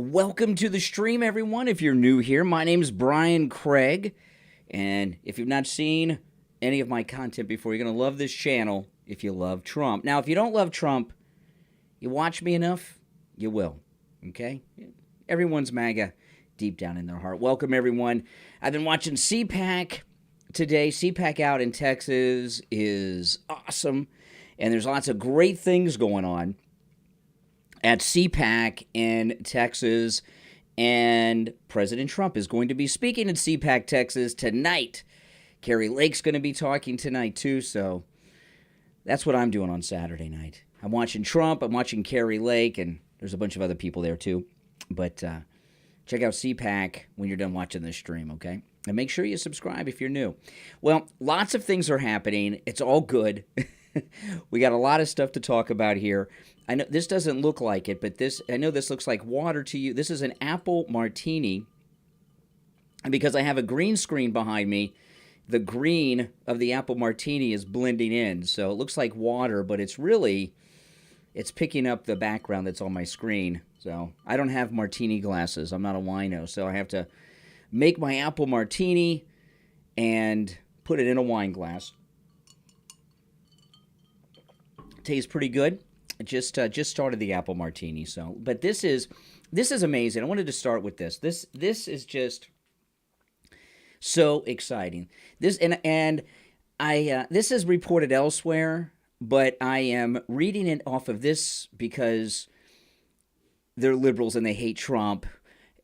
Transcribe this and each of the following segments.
Welcome to the stream, everyone. If you're new here, my name is Brian Craig, and if you've not seen any of my content before, you're going to love this channel if you love Trump. Now, if you don't love Trump, you watch me enough, you will, okay? Everyone's MAGA deep down in their heart. Welcome, everyone. I've been watching CPAC today. CPAC out in Texas is awesome, and there's lots of great things going on at CPAC in Texas, and President Trump is going to be speaking at CPAC, Texas tonight. Kari Lake's going to be talking tonight, too, so that's what I'm doing on Saturday night. I'm watching Trump, I'm watching Kari Lake, and there's a bunch of other people there, too. But check out CPAC when you're done watching this stream, okay? And make sure you subscribe if you're new. Well, lots of things are happening. It's all good. We got a lot of stuff to talk about here. I know this doesn't look like it, but I know this looks like water to you. This is an apple martini. And because I have a green screen behind me, the green of the apple martini is blending in. So it looks like water, but it's picking up the background that's on my screen. So I don't have martini glasses. I'm not a wino. So I have to make my apple martini and put it in a wine glass. Tastes pretty good. Just started the apple martini, but this is amazing. I wanted to start with this. This is just so exciting. This is reported elsewhere, but I am reading it off of this because they're liberals and they hate Trump,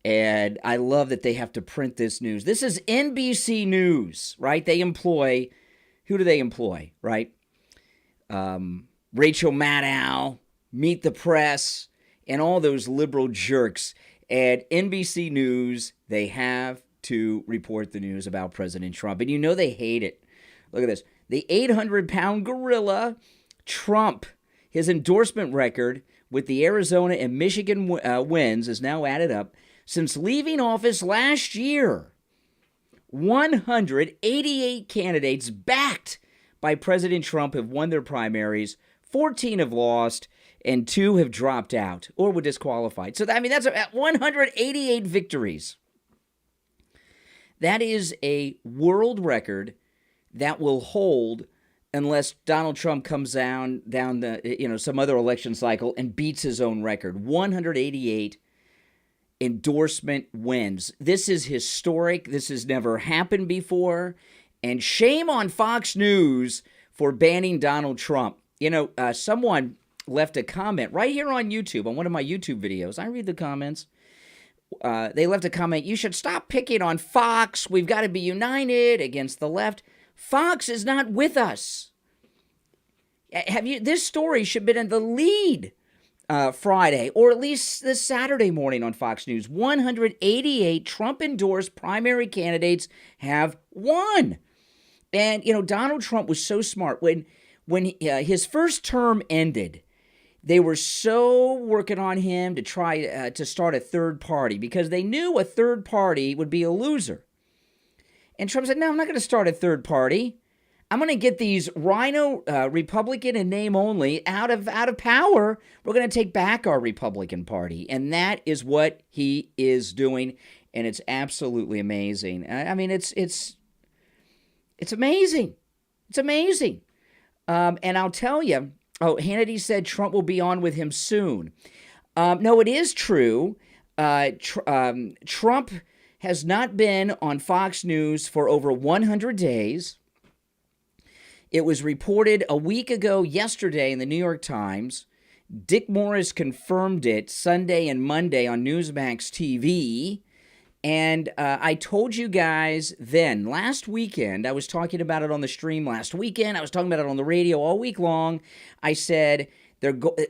and I love that they have to print this news. This is NBC News, right? Who do they employ, right? Rachel Maddow, Meet the Press, and all those liberal jerks. At NBC News, they have to report the news about President Trump. And you know they hate it. Look at this. The 800-pound gorilla, Trump, his endorsement record with the Arizona and Michigan wins is now added up. Since leaving office last year, 188 candidates backed by President Trump have won their primaries. 14 have lost, and 2 have dropped out or were disqualified. So, that's 188 victories. That is a world record that will hold unless Donald Trump comes down some other election cycle and beats his own record. 188 endorsement wins. This is historic. This has never happened before. And shame on Fox News for banning Donald Trump. Someone left a comment right here on YouTube, on one of my YouTube videos. I read the comments. They left a comment, you should stop picking on Fox. We've got to be united against the left. Fox is not with us. This story should have been in the lead Friday, or at least this Saturday morning on Fox News. 188 Trump-endorsed primary candidates have won. And, Donald Trump was so smart. When his first term ended, they were so working on him to try to start a third party because they knew a third party would be a loser. And Trump said, no, I'm not going to start a third party. I'm going to get these rhino Republican in name only out of power. We're going to take back our Republican Party. And that is what he is doing. And it's absolutely amazing. It's amazing. It's amazing. And I'll tell you, Hannity said Trump will be on with him soon. No, it is true. Trump has not been on Fox News for over 100 days. It was reported a week ago yesterday in the New York Times. Dick Morris confirmed it Sunday and Monday on Newsmax TV. And I told you guys then, last weekend, I was talking about it on the stream last weekend. I was talking about it on the radio all week long. I said,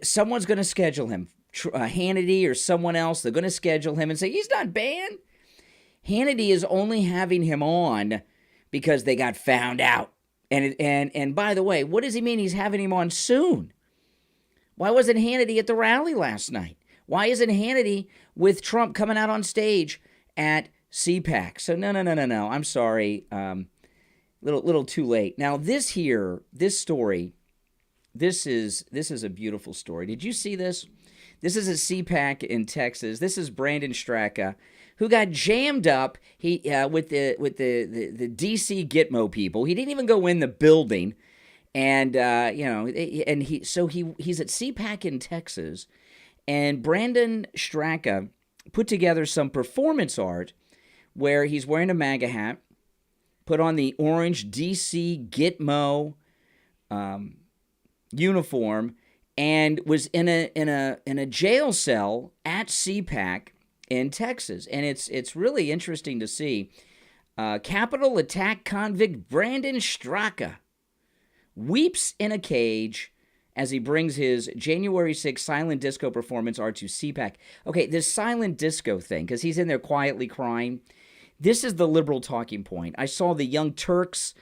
someone's going to schedule him, Hannity or someone else. They're going to schedule him and say, he's not banned. Hannity is only having him on because they got found out. And by the way, what does he mean he's having him on soon? Why wasn't Hannity at the rally last night? Why isn't Hannity with Trump coming out on stage at CPAC? So no. I'm sorry. Little too late. Now this story, this is a beautiful story. Did you see this? This is a CPAC in Texas. This is Brandon Straka, who got jammed up with the DC Gitmo people. He didn't even go in the building, and he's at CPAC in Texas, and Brandon Straka put together some performance art where he's wearing a MAGA hat, put on the orange DC Gitmo uniform, and was in a jail cell at CPAC in Texas. And it's really interesting to see. Capitol attack convict Brandon Straka weeps in a cage as he brings his January 6th silent disco performance art to CPAC. Okay, this silent disco thing, because he's in there quietly crying, this is the liberal talking point. I saw the Young Turks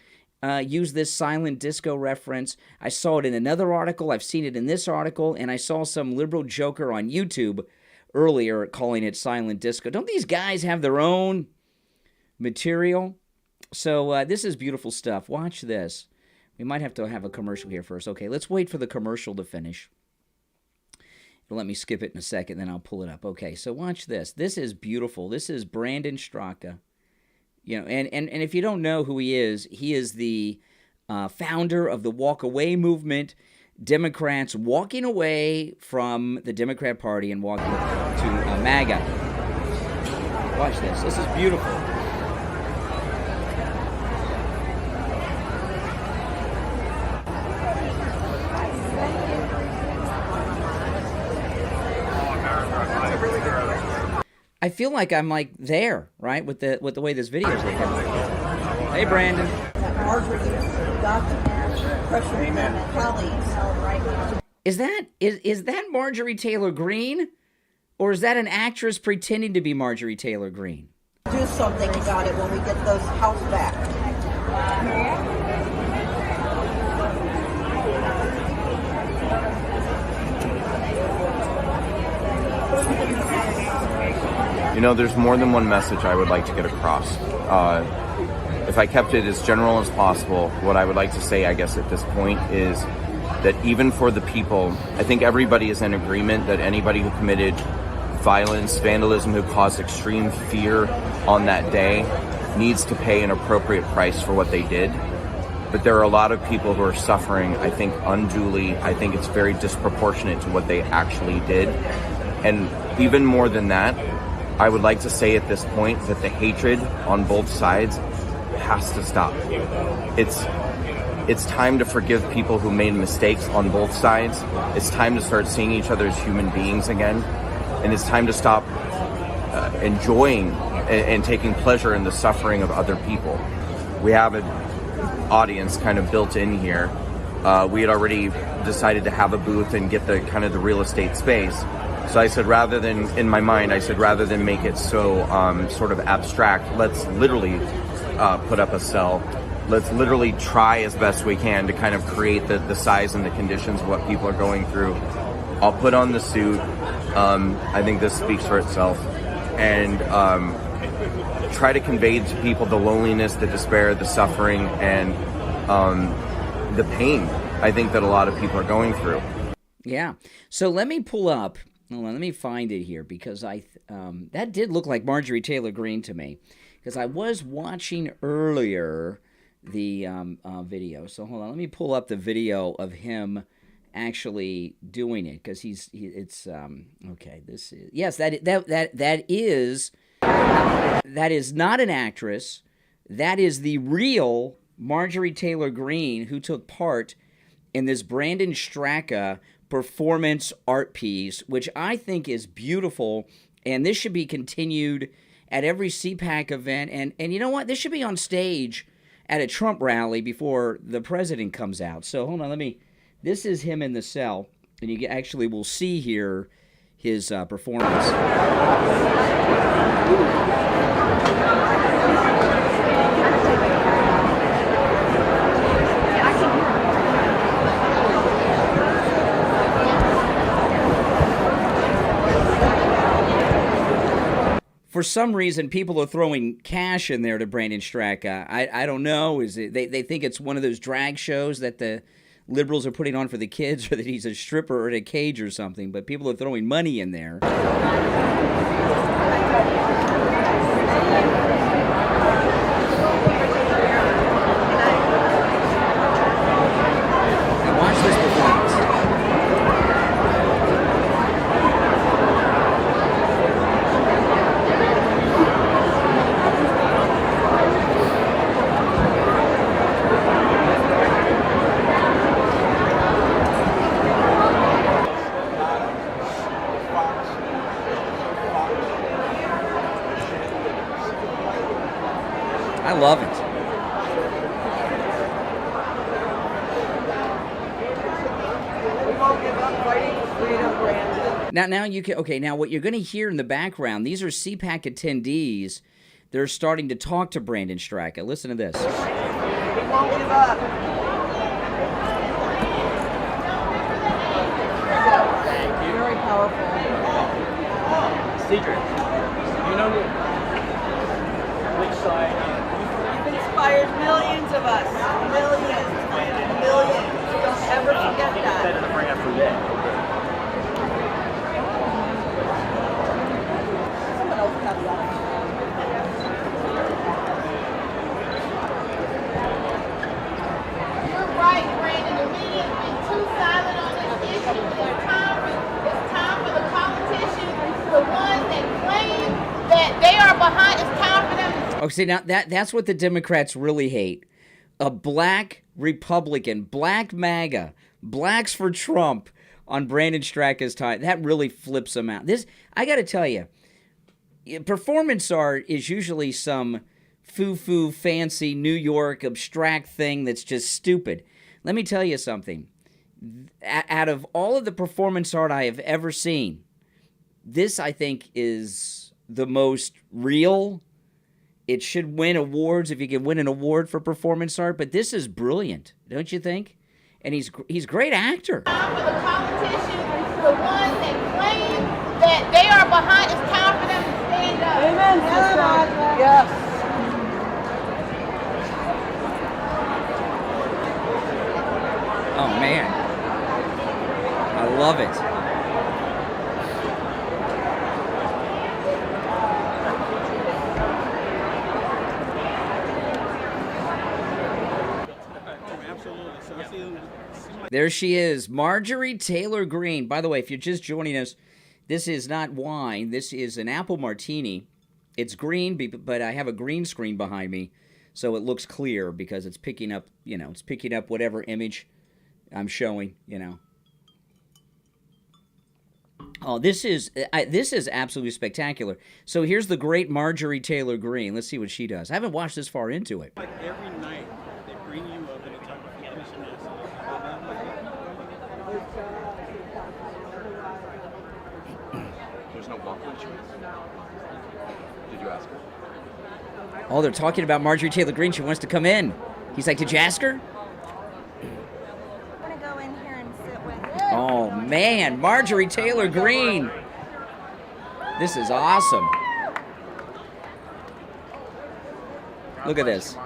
use this silent disco reference. I saw it in another article. I've seen it in this article. And I saw some liberal joker on YouTube earlier calling it silent disco. Don't these guys have their own material? So this is beautiful stuff. Watch this. We might have to have a commercial here first. Okay, let's wait for the commercial to finish. It'll let me skip it in a second, then I'll pull it up. Okay, so watch this. This is beautiful. This is Brandon Straka. You know, and if you don't know who he is the founder of the Walk Away movement, Democrats walking away from the Democrat Party and walking to MAGA. Watch this. This is beautiful. I feel like I'm like there, right, with the way this video is looking. Hey, Brandon. Marjorie got to pressure colleagues. Is that Marjorie Taylor Greene, or is that an actress pretending to be Marjorie Taylor Greene? Do something about it when we get those house back. You know, there's more than one message I would like to get across. If I kept it as general as possible, what I would like to say, I guess, at this point is that even for the people, I think everybody is in agreement that anybody who committed violence, vandalism, who caused extreme fear on that day needs to pay an appropriate price for what they did. But there are a lot of people who are suffering, I think, unduly. I think it's very disproportionate to what they actually did. And even more than that, I would like to say at this point that the hatred on both sides has to stop. It's time to forgive people who made mistakes on both sides. It's time to start seeing each other as human beings again. And it's time to stop enjoying and taking pleasure in the suffering of other people. We have an audience kind of built in here. We had already decided to have a booth and get the kind of the real estate space. So I said, rather than make it so sort of abstract, let's literally put up a cell. Let's literally try as best we can to kind of create the size and the conditions of what people are going through. I'll put on the suit. I think this speaks for itself. And try to convey to people the loneliness, the despair, the suffering, and the pain, I think, that a lot of people are going through. Yeah. So let me pull up. Hold on, let me find it here, because that did look like Marjorie Taylor Greene to me, because I was watching earlier the video. So hold on, let me pull up the video of him actually doing it, because it's okay. This is, yes, that is not an actress. That is the real Marjorie Taylor Greene who took part in this Brandon Straka performance art piece, which I think is beautiful, and this should be continued at every CPAC event, and you know what? This should be on stage at a Trump rally before the president comes out. So hold on, this is him in the cell, and you actually will see here his performance. For some reason, people are throwing cash in there to Brandon Straka. I don't know. Is it they think it's one of those drag shows that the liberals are putting on for the kids or that he's a stripper or in a cage or something, but people are throwing money in there. Now watch this performance. I love it. Now you can, okay, now what you're going to hear in the background, these are CPAC attendees. They're starting to talk to Brandon Straka. Listen to this. We won't give up. Very powerful. Secret. You know which side? You've inspired millions of us. Millions. Millions. Don't ever forget that. Better to bring up for that. Someone else have that. You're right, Brandon. The media has been too silent on this issue. It's time for the politicians, the ones that claim that they are behind. It's time for them to... Oh, see, now that's what the Democrats really hate. A black Republican, black MAGA, blacks for Trump on Brandon Straka's time. That really flips them out. This, I got to tell you, performance art is usually some foo-foo, fancy, New York, abstract thing that's just stupid. Let me tell you something. Out of all of the performance art I have ever seen, this, I think, is the most real. It should win awards if you can win an award for performance art, but this is brilliant, don't you think? And he's a great actor. Time for the politicians, the ones that claim that they are behind. It's time for them to stand up. Amen, sister. Yes. Oh, man. I love it. There she is, Marjorie Taylor Greene. By the way, if you're just joining us, this is not wine. This is an apple martini. It's green, but I have a green screen behind me, so it looks clear because it's picking up, it's picking up whatever image I'm showing, Oh, this is absolutely spectacular. So here's the great Marjorie Taylor Greene. Let's see what she does. I haven't watched this far into it. Like every night, they bring you up and they talk about fitness and this. There's no walk on choice. Did you ask her? Oh, they're talking about Marjorie Taylor Greene. She wants to come in. He's like, did you ask her? I'm going to go in here and sit with you. Oh, man. Marjorie Taylor Greene. This is awesome. Look at this.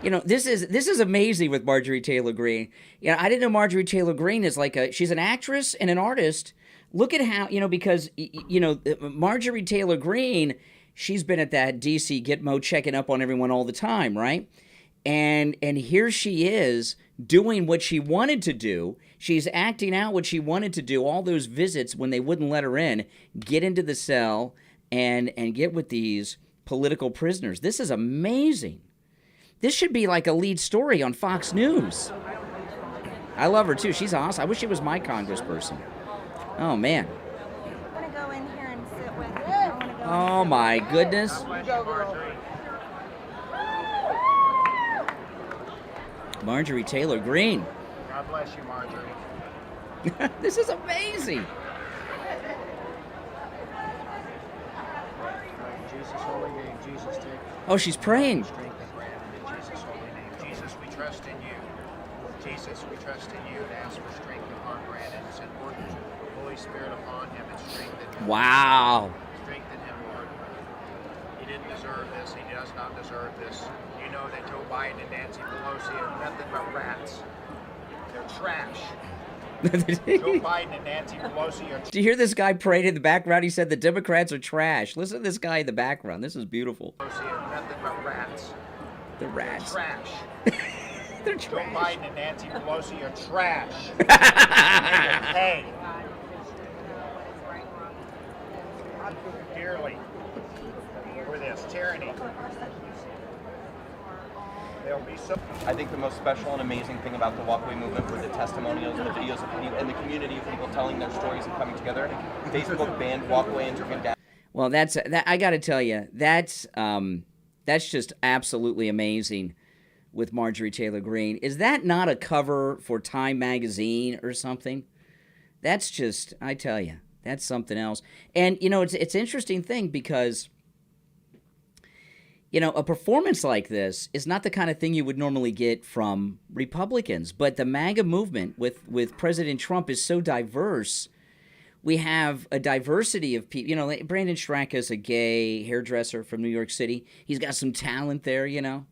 This is amazing with Marjorie Taylor Greene. I didn't know Marjorie Taylor Greene is she's an actress and an artist. Look at how, because, Marjorie Taylor Greene, she's been at that DC Gitmo checking up on everyone all the time, right? And here she is doing what she wanted to do. She's acting out what she wanted to do, all those visits when they wouldn't let her in, get into the cell and get with these political prisoners. This is amazing. This should be like a lead story on Fox News. I love her too. She's awesome. I wish she was my congressperson. Oh, man. I'm going to go in here and sit with you. Oh, my goodness. Marjorie Taylor Greene. God bless you, Marjorie. This is amazing. Jesus' holy name, Jesus, take Oh, she's praying. strength and Brandon in Jesus' holy name. Jesus, we trust in you. Jesus, we trust in you and ask for strength upon Brandon. Send work Holy Spirit upon him and strengthen him. Wow. Strengthen him, Lord. In didn't deserve this. He does not deserve this. You know that Joe Biden and Nancy Pelosi are nothing but rats. They're trash. Joe Biden and Nancy Pelosi are. Did you hear this guy prayed in the background? He said the Democrats are trash. Listen to this guy in the background. This is beautiful. Pelosi are nothing but rats. The rats. They're trash. They're Joe trash. Biden and Nancy Pelosi are trash. Hey. Dearly for this tyranny. There'll be so. I think the most special and amazing thing about the walkway movement were the testimonials and the videos of people and the community of people telling their stories and coming together. Facebook banned walkway and took it down. Well, I got to tell you, that's just absolutely amazing with Marjorie Taylor Greene. Is that not a cover for Time magazine or something? That's just, I tell you, that's something else. And you know, it's an interesting thing because, you know, a performance like this is not the kind of thing you would normally get from Republicans. But the MAGA movement with President Trump is so diverse. We have a diversity of people. You know, Brandon Straka is a gay hairdresser from New York City. He's got some talent there, you know.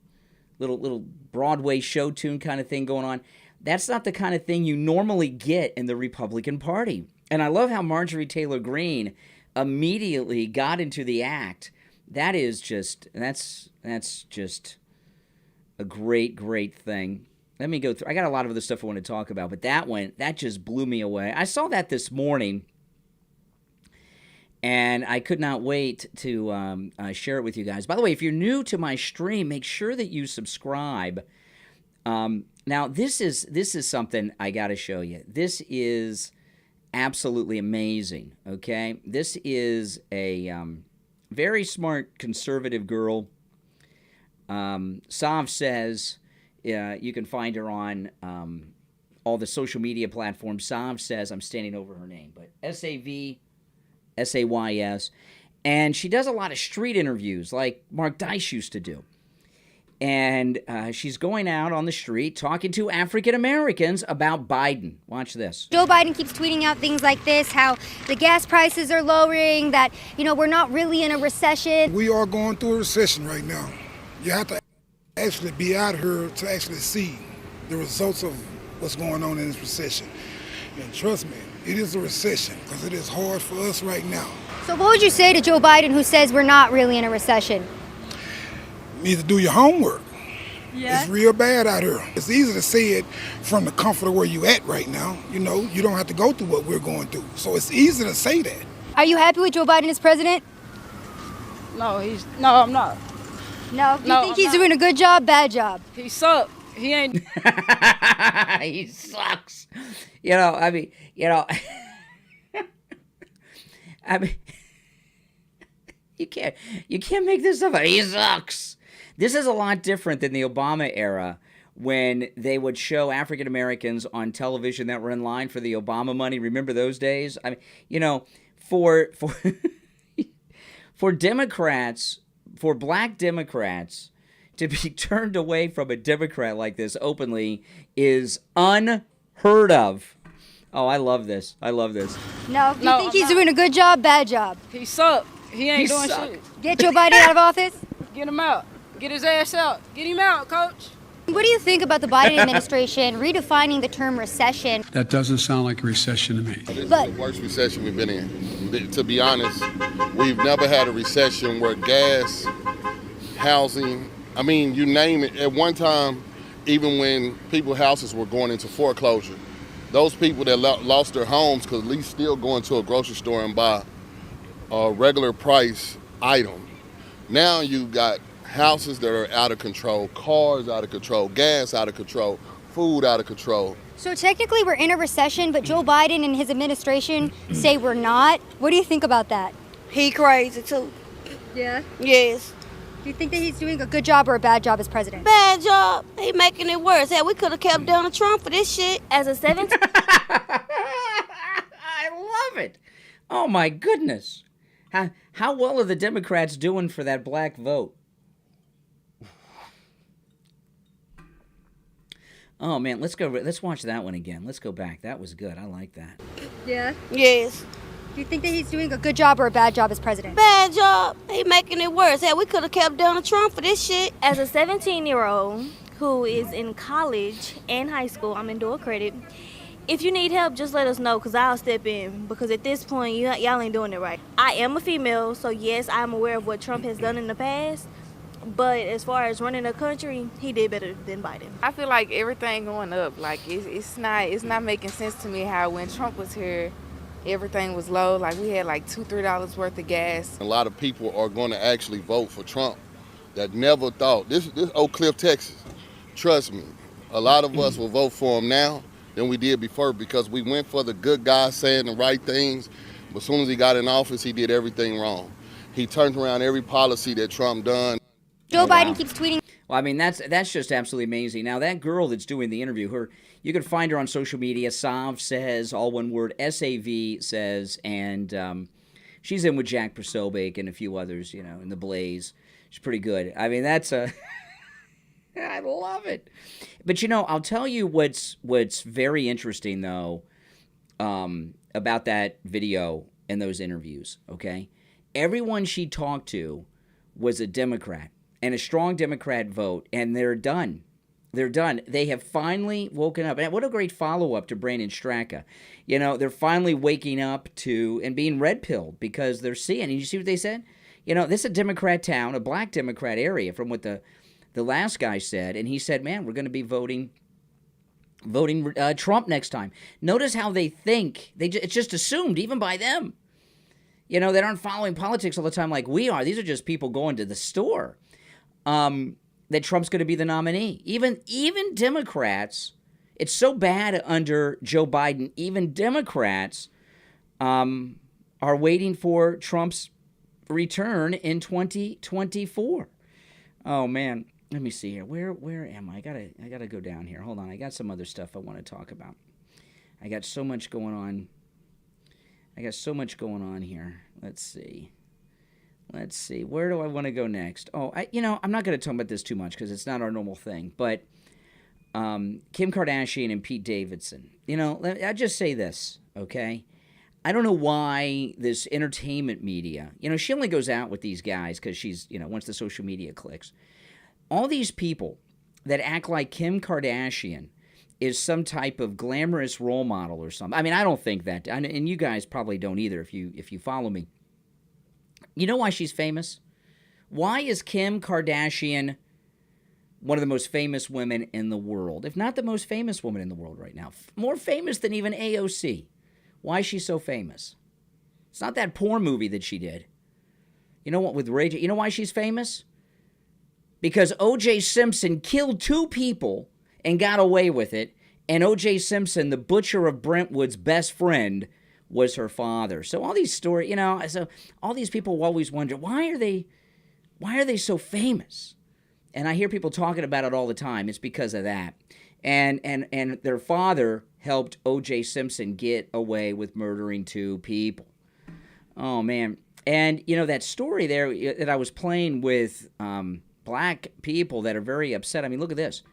Little Broadway show tune kind of thing going on. That's not the kind of thing you normally get in the Republican Party. And I love how Marjorie Taylor Greene immediately got into the act. That's just a great thing. Let me go through. I got a lot of other stuff I want to talk about, but that just blew me away. I saw that this morning, and I could not wait to share it with you guys. By the way, if you're new to my stream, make sure that you subscribe. Now, this is something I got to show you. This is absolutely amazing, okay? This is a very smart conservative girl. Saab says, you can find her on all the social media platforms. Saab says, I'm standing over her name, but S-A-V, S-A-Y-S. And she does a lot of street interviews like Mark Dice used to do. And she's going out on the street talking to African Americans about Biden. Watch this. Joe Biden keeps tweeting out things like this, how the gas prices are lowering, that, you know, we're not really in a recession. We are going through a recession right now. You have to actually be out here to actually see the results of what's going on in this recession. And trust me, it is a recession because it is hard for us right now. So what would you say to Joe Biden, who says we're not really in a recession? You need to do your homework. Yeah. It's real bad out here. It's easy to say it from the comfort of where you at right now. You know, you don't have to go through what we're going through. So it's easy to say that. Are you happy with Joe Biden as president? No, I'm not. No. Do you think he's doing a good job, bad job? He sucks. He ain't. He sucks. You know, I mean, you can't make this up. He sucks. This is a lot different than the Obama era when they would show African Americans on television that were in line for the Obama money. Remember those days? I mean, you know, for Democrats, for black Democrats to be turned away from a Democrat like this openly is unheard of. Oh, I love this. No. Do you think he's doing a good job, bad job? He sucks. He ain't doing shit. Get Joe Biden out of office? Get him out. Get his ass out. Get him out, coach. What do you think about the Biden administration redefining the term recession? That doesn't sound like a recession to me. This is the worst recession we've been in. To be honest, we've never had a recession where gas, housing, I mean, you name it. At one time, even when people's houses were going into foreclosure, those people that lost their homes could at least still go into a grocery store and buy a regular price item. Now you've got houses that are out of control, cars out of control, gas out of control, food out of control. So technically we're in a recession, but Joe Biden and his administration say we're not. What do you think about that? He crazy too. Yeah? Yes. Do you think that he's doing a good job or a bad job as president? Bad job. He making it worse. Hey, we could have kept Donald Trump for this shit. As a 17... I love it. Oh, my goodness. How well are the Democrats doing for that black vote? Oh, man, let's watch that one again. Let's go back. That was good. I like that. Yeah? Yes. Do you think that he's doing a good job or a bad job as president? Bad job. He making it worse. Hell, we could have kept Donald Trump for this shit. As a 17-year-old who is in college and high school, I'm in dual credit. If you need help, just let us know, because I'll step in. Because at this point, y'all ain't doing it right. I am a female, so yes, I'm aware of what Trump has done in the past. But as far as running a country, he did better than Biden. I feel like everything going up. Like it's not making sense to me how when Trump was here, everything was low. Like we had like $2-3 worth of gas. A lot of people are going to actually vote for Trump that never thought. This Oak Cliff, Texas. Trust me, a lot of us will vote for him now than we did before because we went for the good guy saying the right things. But as soon as he got in office, he did everything wrong. He turned around every policy that Trump done. Joe Biden keeps tweeting. Well, I mean, that's just absolutely amazing. Now, that girl that's doing the interview, you can find her on social media. Saab says, all one word, SAV says, and she's in with Jack Posobiec and a few others, in the Blaze. She's pretty good. I mean, that's I love it. But, I'll tell you what's very interesting, though, about that video and those interviews, okay? Everyone she talked to was a Democrat. And a strong Democrat vote, and they're done. They're done. They have finally woken up. And what a great follow-up to Brandon Straka. They're finally waking up to and being red-pilled because they're seeing. And you see what they said? This is a Democrat town, a black Democrat area from what the last guy said. And he said, man, we're going to be voting Trump next time. Notice how they think. It's just assumed, even by them. They aren't following politics all the time like we are. These are just people going to the store. That Trump's going to be the nominee. Even Democrats, it's so bad under Joe Biden, even Democrats are waiting for Trump's return in 2024. Oh, man. Let me see here. Where am I? I gotta go down here. Hold on. I got some other stuff I want to talk about. I got so much going on. Here. Let's see. Where do I want to go next? Oh, I'm not going to talk about this too much because it's not our normal thing. But Kim Kardashian and Pete Davidson. I'll just say this, okay? I don't know why this entertainment media, she only goes out with these guys because she's, once the social media clicks. All these people that act like Kim Kardashian is some type of glamorous role model or something. I mean, I don't think that, and you guys probably don't either if you follow me. You know why she's famous? Why is Kim Kardashian one of the most famous women in the world, if not the most famous woman in the world right now? More famous than even AOC. Why is she so famous? It's not that porn movie that she did. You know what, with Ray J? You know why she's famous? Because O.J. Simpson killed 2 people and got away with it, and O.J. Simpson, the butcher of Brentwood's best friend, was her father. So all these stories, so all these people always wonder, why are they so famous? And I hear people talking about it all the time. It's because of that. And their father helped O.J. Simpson get away with murdering 2 people. Oh, man. And, that story there that I was playing with black people that are very upset. I mean, look at this.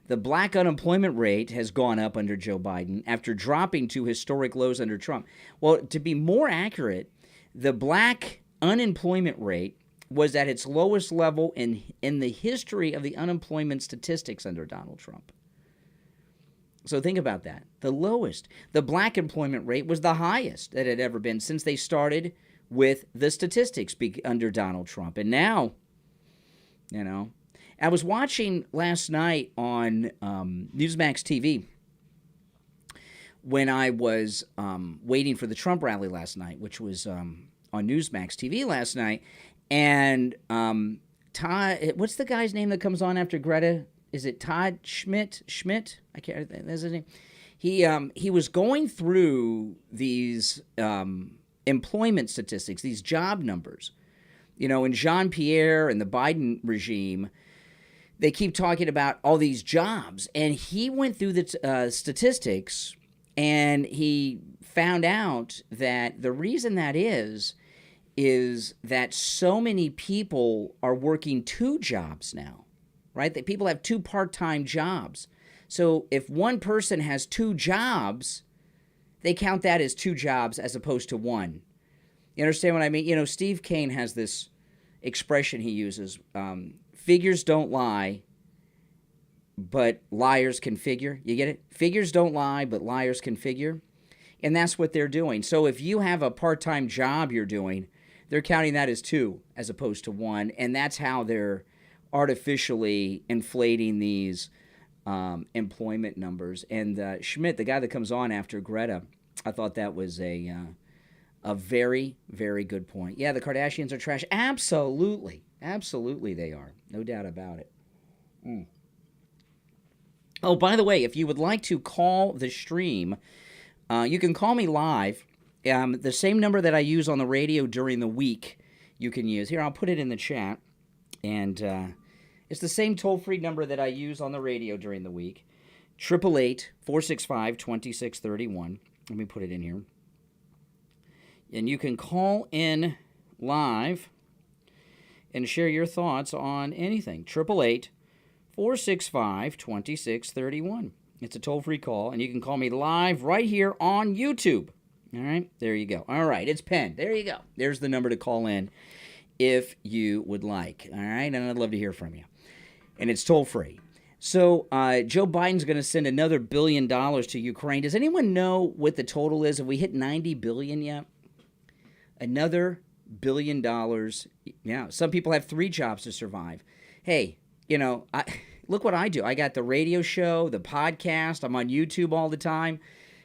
The black unemployment rate has gone up under Joe Biden after dropping to historic lows under Trump. Well, to be more accurate, the black unemployment rate was at its lowest level in the history of the unemployment statistics under Donald Trump. So think about that. The lowest. The black employment rate was the highest that it had ever been since they started with the statistics under Donald Trump. And now, I was watching last night on Newsmax TV when I was waiting for the Trump rally last night, which was on Newsmax TV last night. And Todd, what's the guy's name that comes on after Greta? Is it Todd Schmidt? I can't. That's his name. He was going through these employment statistics, these job numbers. In Jean-Pierre and the Biden regime, they keep talking about all these jobs, and he went through the statistics, and he found out that the reason that is that so many people are working 2 jobs now, right? That people have 2 part-time jobs. So if one person has 2 jobs, they count that as 2 jobs as opposed to 1. You understand what I mean? You know, Steve Kane has this expression he uses. Figures don't lie, but liars can figure. You get it? Figures don't lie, but liars can figure. And that's what they're doing. So if you have a part-time job you're doing, they're counting that as 2 as opposed to 1. And that's how they're artificially inflating these employment numbers. And Schmidt, the guy that comes on after Greta, I thought that was a very, very good point. Yeah, the Kardashians are trash. Absolutely. Absolutely they are. No doubt about it. Oh, by the way, if you would like to call the stream, you can call me live. The same number that I use on the radio during the week you can use. Here, I'll put it in the chat. And it's the same toll-free number that I use on the radio during the week. 888-465-2631. Let me put it in here. And you can call in live and share your thoughts on anything. 888-465-2631. It's a toll-free call, and you can call me live right here on YouTube. All right, there you go. All right, it's penned. There you go. There's the number to call in if you would like. All right, and I'd love to hear from you. And it's toll-free. So Joe Biden's going to send another $1 billion to Ukraine. Does anyone know what the total is? Have we hit $90 billion yet? Another $1 billion. Yeah, some people have 3 jobs to survive. Hey, you know, look what I do. I got the radio show, the podcast. I'm on YouTube all the time.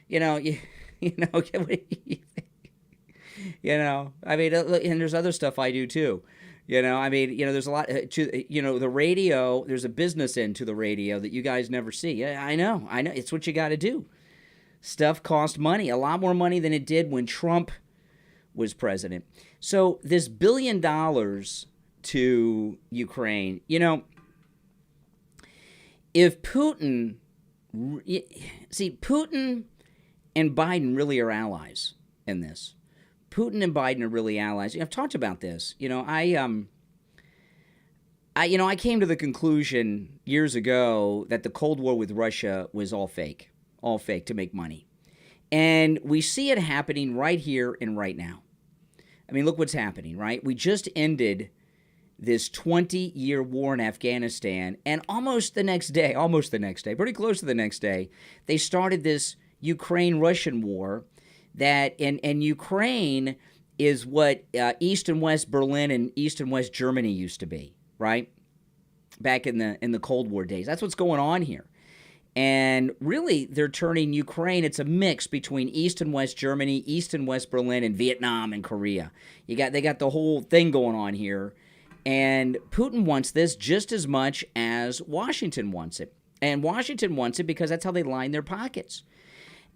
You know, you know, you know. I mean, and there's other stuff I do too. You know, I mean, you know, there's a lot to, you know, the radio. There's a business end to the radio that you guys never see. Yeah, I know. It's what you got to do. Stuff costs money, a lot more money than it did when Trump was president. So this $1 billion to Ukraine, you know, if Putin, see, Putin and Biden really are allies in this. Putin and Biden are really allies. I've talked about this. You know, I came to the conclusion years ago that the Cold War with Russia was all fake to make money. And we see it happening right here and right now. I mean, look what's happening, right? We just ended this 20-year war in Afghanistan, and almost the next day, pretty close to the next day, they started this Ukraine-Russian war that, and Ukraine is what East and West Berlin and East and West Germany used to be, right? Back in the Cold War days. That's what's going on here. And really, they're turning Ukraine, it's a mix between East and West Germany, East and West Berlin, and Vietnam and Korea. They got the whole thing going on here. And Putin wants this just as much as Washington wants it. And Washington wants it because that's how they line their pockets.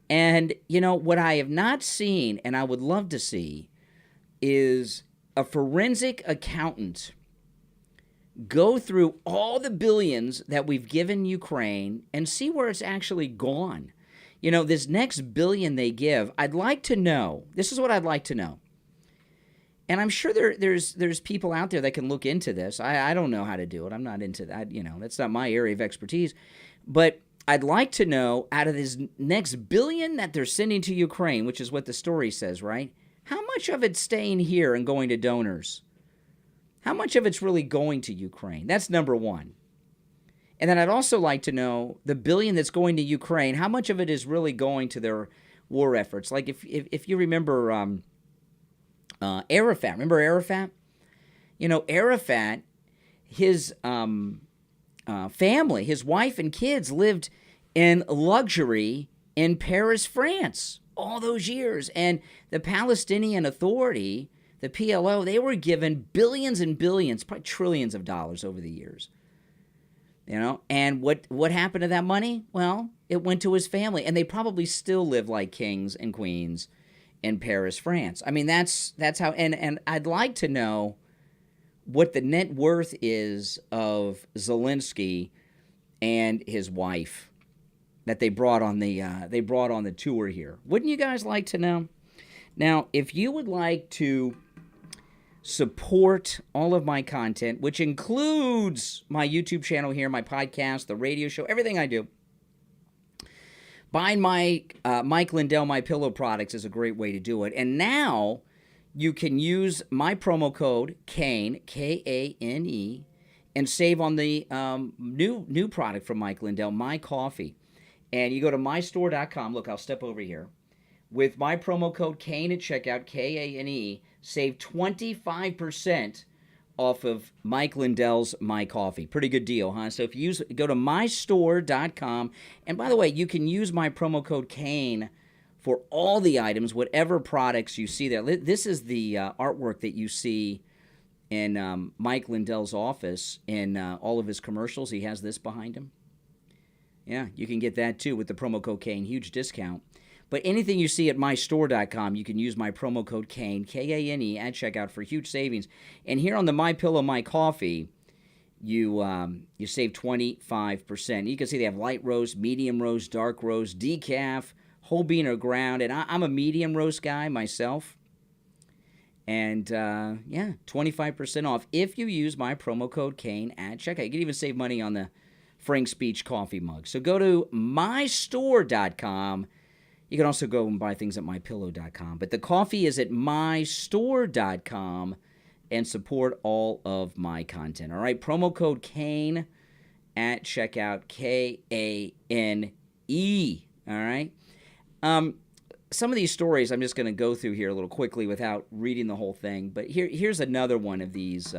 And, you know, what I have not seen, and I would love to see, is a forensic accountant go through all the billions that we've given Ukraine and see where it's actually gone. You know, this next $1 billion they give, I'd like to know, this is what I'd like to know. And I'm sure there's people out there that can look into this. I don't know how to do it. I'm not into that. You know, that's not my area of expertise. But I'd like to know, out of this next $1 billion that they're sending to Ukraine, which is what the story says, right? How much of it's staying here and going to donors? How much of it's really going to Ukraine? That's number one. And then I'd also like to know the $1 billion that's going to Ukraine, how much of it is really going to their war efforts? Like if you remember Arafat. Remember Arafat? You know, Arafat, his family, his wife and kids lived in luxury in Paris, France, all those years. And the Palestinian Authority, the PLO, they were given billions and billions, probably trillions of dollars over the years. You know, and what happened to that money? Well, it went to his family, and they probably still live like kings and queens in Paris, France. I mean, that's how, and I'd like to know what the net worth is of Zelensky and his wife that they brought on the tour here. Wouldn't you guys like to know? Now, if you would like to support all of my content, which includes my YouTube channel here, my podcast, the radio show, everything I do, buying Mike Lindell My Pillow products is a great way to do it. And now you can use my promo code KANE, Kane, and save on the new product from Mike Lindell, My Coffee. And you go to mystore.com. Look, I'll step over here. With my promo code KANE at checkout, Kane, save 25% off of Mike Lindell's My Coffee. Pretty good deal, huh? So if you go to mystore.com, and by the way, you can use my promo code KANE for all the items, whatever products you see there. This is the artwork that you see in Mike Lindell's office in all of his commercials. He has this behind him. Yeah, you can get that too with the promo code KANE, huge discount. But anything you see at mystore.com, you can use my promo code KANE, Kane, at checkout for huge savings. And here on the My Pillow, My Coffee, you save 25%. You can see they have light roast, medium roast, dark roast, decaf, whole bean or ground. And I'm a medium roast guy myself. And, 25% off if you use my promo code KANE at checkout. You can even save money on the Frank Speech coffee mug. So go to mystore.com. You can also go and buy things at mypillow.com. But the coffee is at mystore.com and support all of my content. All right, promo code KANE at checkout, Kane. All right. Some of these stories I'm just going to go through here a little quickly without reading the whole thing. But here's another one of these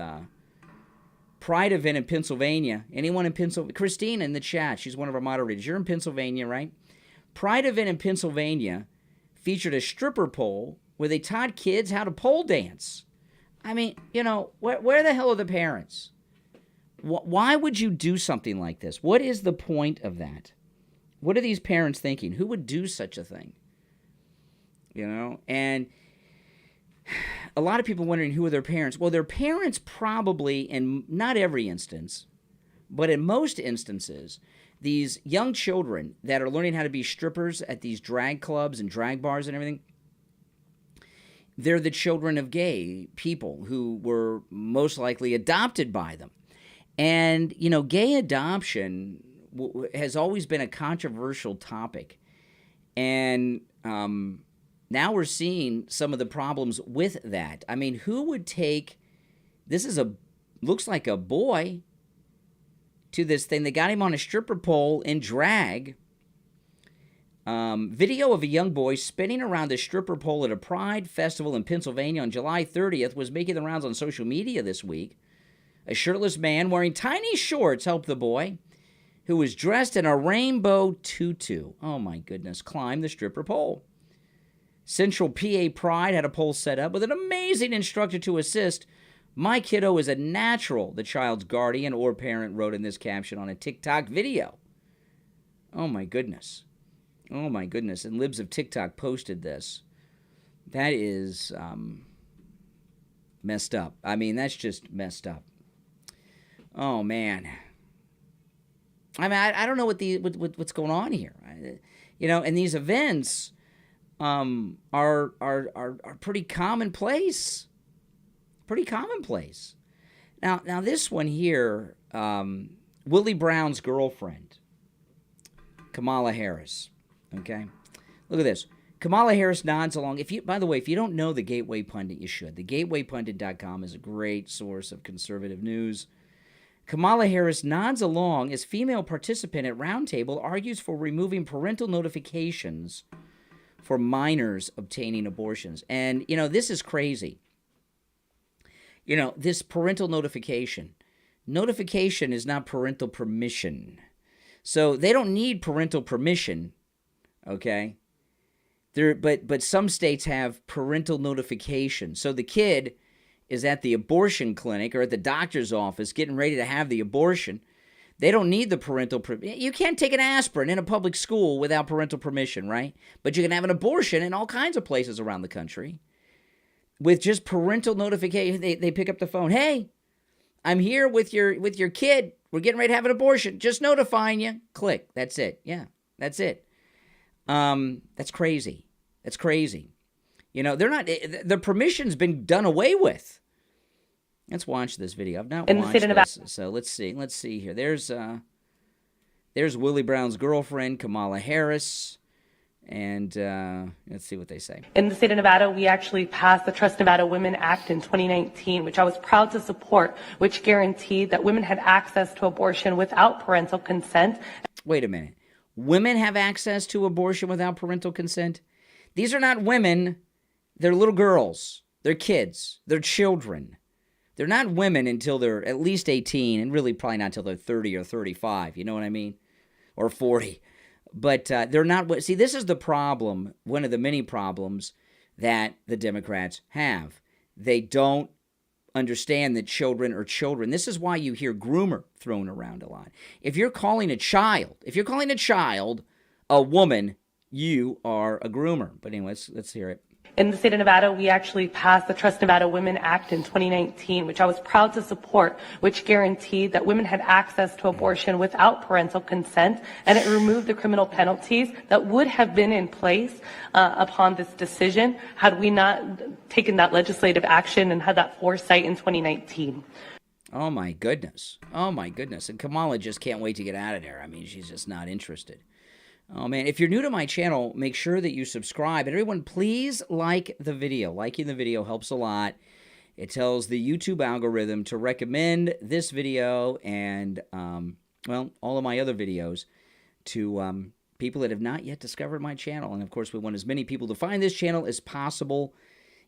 Pride event in Pennsylvania. Anyone in Pennsylvania? Christine in the chat. She's one of our moderators. You're in Pennsylvania, right? Pride event in Pennsylvania featured a stripper pole where they taught kids how to pole dance. I mean, where the hell are the parents? Why would you do something like this? What is the point of that? What are these parents thinking? Who would do such a thing? And a lot of people wondering who are their parents. Well, their parents probably, in not every instance, but in most instances, these young children that are learning how to be strippers at these drag clubs and drag bars and everything, they're the children of gay people who were most likely adopted by them. And, gay adoption has always been a controversial topic. And now we're seeing some of the problems with that. I mean, who would take, looks like a boy, to this thing. They got him on a stripper pole in drag. Video of a young boy spinning around the stripper pole at a Pride festival in Pennsylvania on July 30th was making the rounds on social media this week. A shirtless man wearing tiny shorts helped the boy, who was dressed in a rainbow tutu, oh my goodness, climb the stripper pole. Central PA Pride had a pole set up with an amazing instructor to assist. My kiddo is a natural, the child's guardian or parent wrote in this caption on a TikTok video. Oh my goodness. Oh my goodness. And Libs of TikTok posted this. That is messed up. I mean, that's just messed up. Oh man. I mean, I don't know what's going on here. And these events are pretty commonplace. Pretty commonplace. Now this one here, Willie Brown's girlfriend, Kamala Harris. Okay, look at this. Kamala Harris nods along. By the way, if you don't know the Gateway Pundit, you should. The GatewayPundit.com is a great source of conservative news. Kamala Harris nods along as female participant at roundtable argues for removing parental notifications for minors obtaining abortions. And, this is crazy. This parental notification. Notification is not parental permission. So they don't need parental permission, okay? But some states have parental notification. So the kid is at the abortion clinic or at the doctor's office getting ready to have the abortion. They don't need the parental permission. You can't take an aspirin in a public school without parental permission, right? But you can have an abortion in all kinds of places around the country. With just parental notification, they pick up the phone. Hey, I'm here with your kid. We're getting ready to have an abortion. Just notifying you. Click. That's it. Yeah, that's it. That's crazy. That's crazy. They're not. The permission's been done away with. Let's watch this video. I've not watched this, so let's see. Let's see here. There's Willie Brown's girlfriend, Kamala Harris, And let's see what they say. In the state of Nevada, we actually passed the Trust Nevada Women Act in 2019, which I was proud to support, which guaranteed that women had access to abortion without parental consent. Wait a minute. Women have access to abortion without parental consent? These are not women. They're little girls. They're kids. They're children. They're not women until they're at least 18, and really probably not until they're 30 or 35. You know what I mean? Or 40. But they're not. See, this is the problem, one of the many problems that the Democrats have. They don't understand that children are children. This is why you hear groomer thrown around a lot. If you're calling a child a woman, you are a groomer. But anyway, let's hear it. In the state of Nevada, we actually passed the Trust Nevada Women Act in 2019, which I was proud to support, which guaranteed that women had access to abortion without parental consent, and it removed the criminal penalties that would have been in place upon this decision had we not taken that legislative action and had that foresight in 2019. Oh, my goodness. Oh, my goodness. And Kamala just can't wait to get out of there. I mean, she's just not interested. Oh, man, if you're new to my channel, make sure that you subscribe. And everyone, please like the video. Liking the video helps a lot. It tells the YouTube algorithm to recommend this video and, well, all of my other videos to people that have not yet discovered my channel. And, of course, we want as many people to find this channel as possible.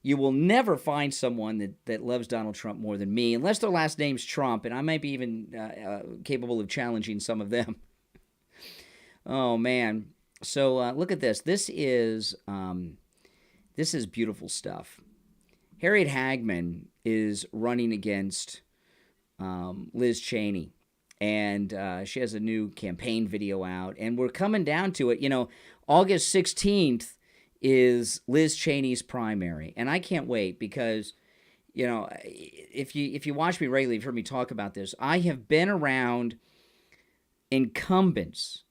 You will never find someone that loves Donald Trump more than me, unless their last name's Trump, and I might be even capable of challenging some of them. Oh, man. So look at this. This is beautiful stuff. Harriet Hagman is running against Liz Cheney, and she has a new campaign video out, and we're coming down to it. You know, August 16th is Liz Cheney's primary, and I can't wait because, you know, if you watch me regularly, you've heard me talk about this. I have been around incumbents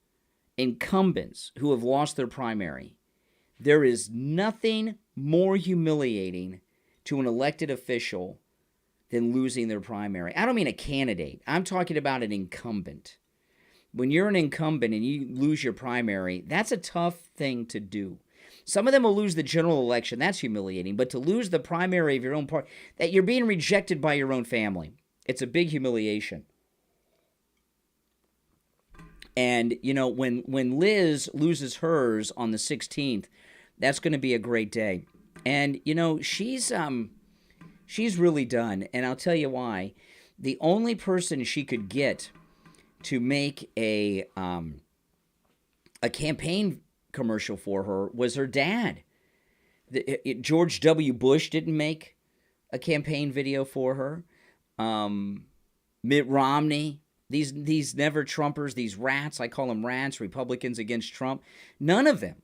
who have lost their primary. There is nothing more humiliating to an elected official than losing their primary. I don't mean a candidate. I'm talking about an incumbent. When you're an incumbent and you lose your primary, that's a tough thing to do. Some of them will lose the general election. That's humiliating. But to lose the primary of your own party, that you're being rejected by your own family, it's a big humiliation. And, you know, when Liz loses hers on the 16th, that's going to be a great day. And, you know, she's really done. And I'll tell you why. The only person she could get to make a campaign commercial for her was her dad. George W. Bush didn't make a campaign video for her. Mitt Romney. These never-Trumpers, these rats, I call them rats, Republicans against Trump, none of them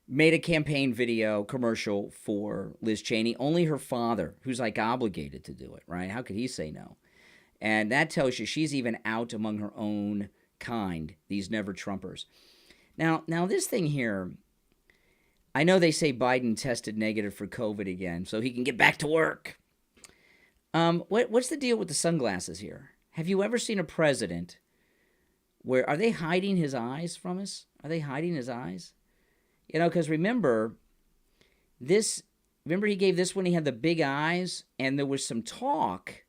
made a campaign video commercial for Liz Cheney. Only her father, who's like obligated to do it, right? How could he say no? And that tells you she's even out among her own kind, these never-Trumpers. Now this thing here, I know they say Biden tested negative for COVID again, so he can get back to work. What's the deal with the sunglasses here? Have you ever seen a president where, are they hiding his eyes from us? Are they hiding his eyes? You know, because remember he gave this when he had the big eyes, and there was some talk.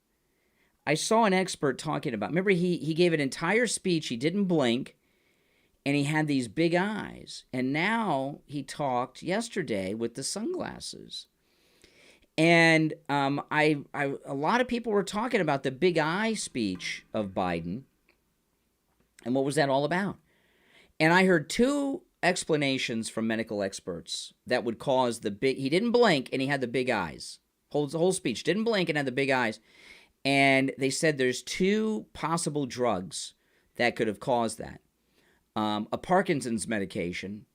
I saw an expert talking about, remember he gave an entire speech, he didn't blink, and he had these big eyes. And now he talked yesterday with the sunglasses. And a lot of people were talking about the big eye speech of Biden. And what was that all about? And I heard two explanations from medical experts that would cause he didn't blink and he had the big eyes. The whole speech, didn't blink and had the big eyes. And they said there's two possible drugs that could have caused that. A Parkinson's medication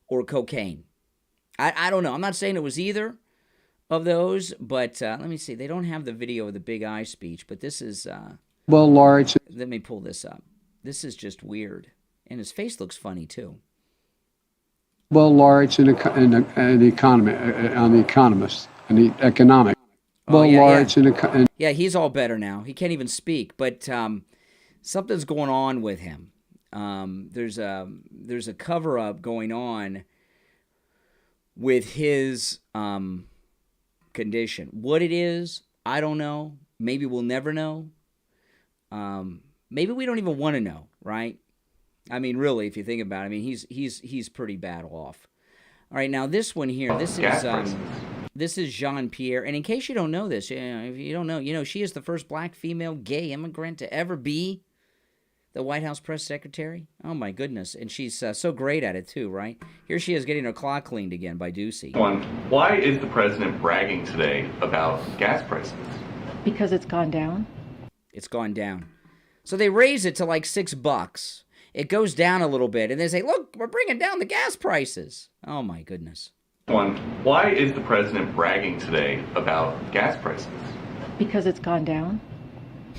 or cocaine. I don't know. I'm not saying it was either of those, but let me see. They don't have the video of the big eye speech, but this is... well, Laura, let me pull this up. This is just weird. And his face looks funny, too. Well, Laura, it's an economy, on the economist, and the economic. Well, yeah, Laura, yeah. it's yeah, he's all better now. He can't even speak, but something's going on with him. There's a cover-up going on with his condition. What it is, I don't know. Maybe we'll never know. Maybe we don't even want to know, right? I mean, really, if you think about it, I mean, he's pretty bad off. All right, now this one here, this is Jean-Pierre, and in case you don't know this, if you don't know, she is the first black female gay immigrant to ever be the White House press secretary. Oh my goodness, and she's so great at it too, right? Here she is getting her clock cleaned again by Ducey. Why is the president bragging today about gas prices? Because it's gone down. It's gone down. So they raise it to like $6. It goes down a little bit, and they say, look, we're bringing down the gas prices. Oh, my goodness. Why is the president bragging today about gas prices? Because it's gone down.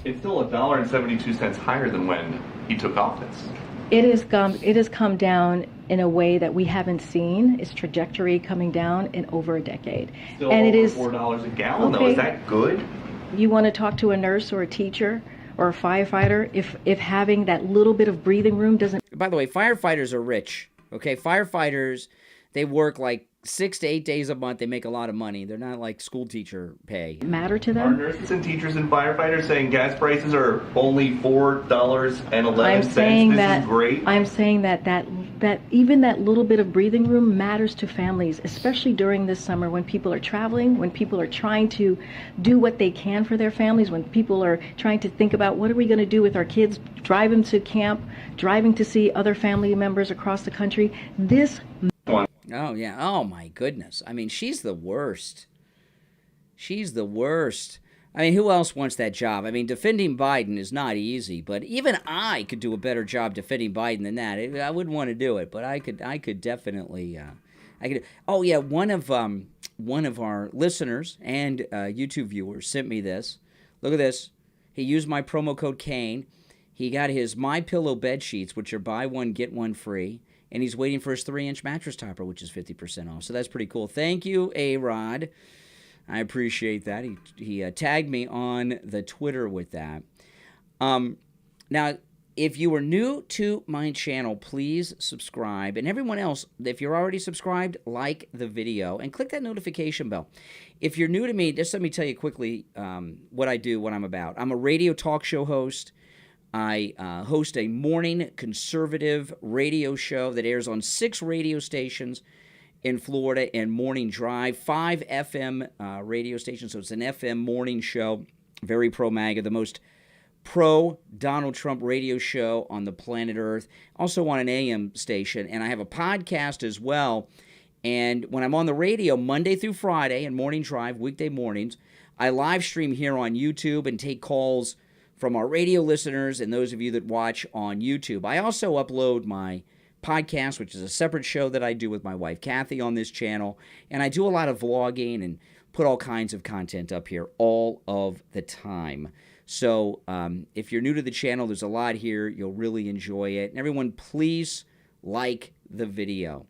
It's still $1.72 higher than when he took office. It has come down in a way that we haven't seen its trajectory coming down in over a decade. Still and over it is $4 a gallon, okay. though. Is that good? You want to talk to a nurse or a teacher or a firefighter if having that little bit of breathing room doesn't... By the way, firefighters are rich, okay? Firefighters, they work like 6 to 8 days a month. They make a lot of money. They're not like school teacher pay. Matter to Are them? nurses and teachers and firefighters saying gas prices are only $4.11? I'm saying this is great? I'm saying that even that little bit of breathing room matters to families, especially during this summer when people are traveling, when people are trying to do what they can for their families, when people are trying to think about what are we going to do with our kids, drive them to camp, driving to see other family members across the country. Oh, yeah. Oh, my goodness. I mean, she's the worst. She's the worst. I mean, who else wants that job? I mean, defending Biden is not easy, but even I could do a better job defending Biden than that. I wouldn't want to do it, but I could definitely. I could. Oh yeah, one of our listeners and YouTube viewers sent me this. Look at this. He used my promo code Kane. He got his MyPillow bed sheets, which are buy one get one free, and he's waiting for his 3-inch mattress topper, which is 50% off. So that's pretty cool. Thank you, A-Rod. I appreciate that. He tagged me on the Twitter with that. Now, if you are new to my channel, please subscribe. And everyone else, if you're already subscribed, like the video and click that notification bell. If you're new to me, just let me tell you quickly what I do, what I'm about. I'm a radio talk show host. I host a morning conservative radio show that airs on 6 radio stations in Florida and Morning Drive, 5 FM radio stations. So it's an FM morning show, very pro-MAGA, the most pro-Donald Trump radio show on the planet Earth. Also on an AM station, and I have a podcast as well. And when I'm on the radio Monday through Friday and Morning Drive, weekday mornings, I live stream here on YouTube and take calls from our radio listeners and those of you that watch on YouTube. I also upload my podcast, which is a separate show that I do with my wife Kathy on this channel, and I do a lot of vlogging and put all kinds of content up here all of the time. So if you're new to the channel, there's a lot here. You'll really enjoy it. And everyone, please like the video.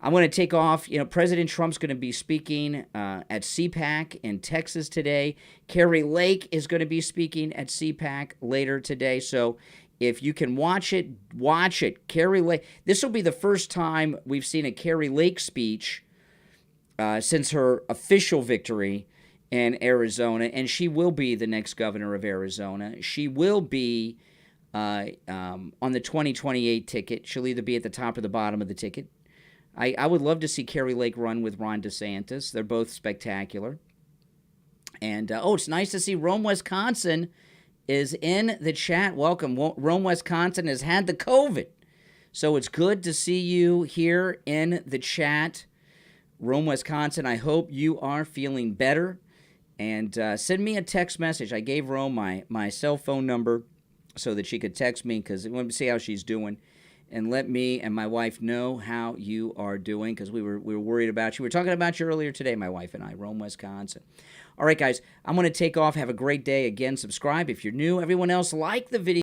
I'm going to take off. You know, President Trump's going to be speaking at CPAC in Texas today. Kari Lake is going to be speaking at CPAC later today. So if you can watch it, watch it. Kari Lake. This will be the first time we've seen a Kari Lake speech since her official victory in Arizona, and she will be the next governor of Arizona. She will be on the 2028 ticket. She'll either be at the top or the bottom of the ticket. I would love to see Kari Lake run with Ron DeSantis. They're both spectacular. And, it's nice to see Rome, Wisconsin is in the chat. Welcome. Rome, Wisconsin has had the COVID. So it's good to see you here in the chat. Rome, Wisconsin, I hope you are feeling better. And send me a text message. I gave Rome my cell phone number so that she could text me because I want to see how she's doing. And let me and my wife know how you are doing because we were worried about you. We were talking about you earlier today, my wife and I, Rome, Wisconsin. All right, guys, I'm going to take off. Have a great day. Again, subscribe if you're new. Everyone else, like the video.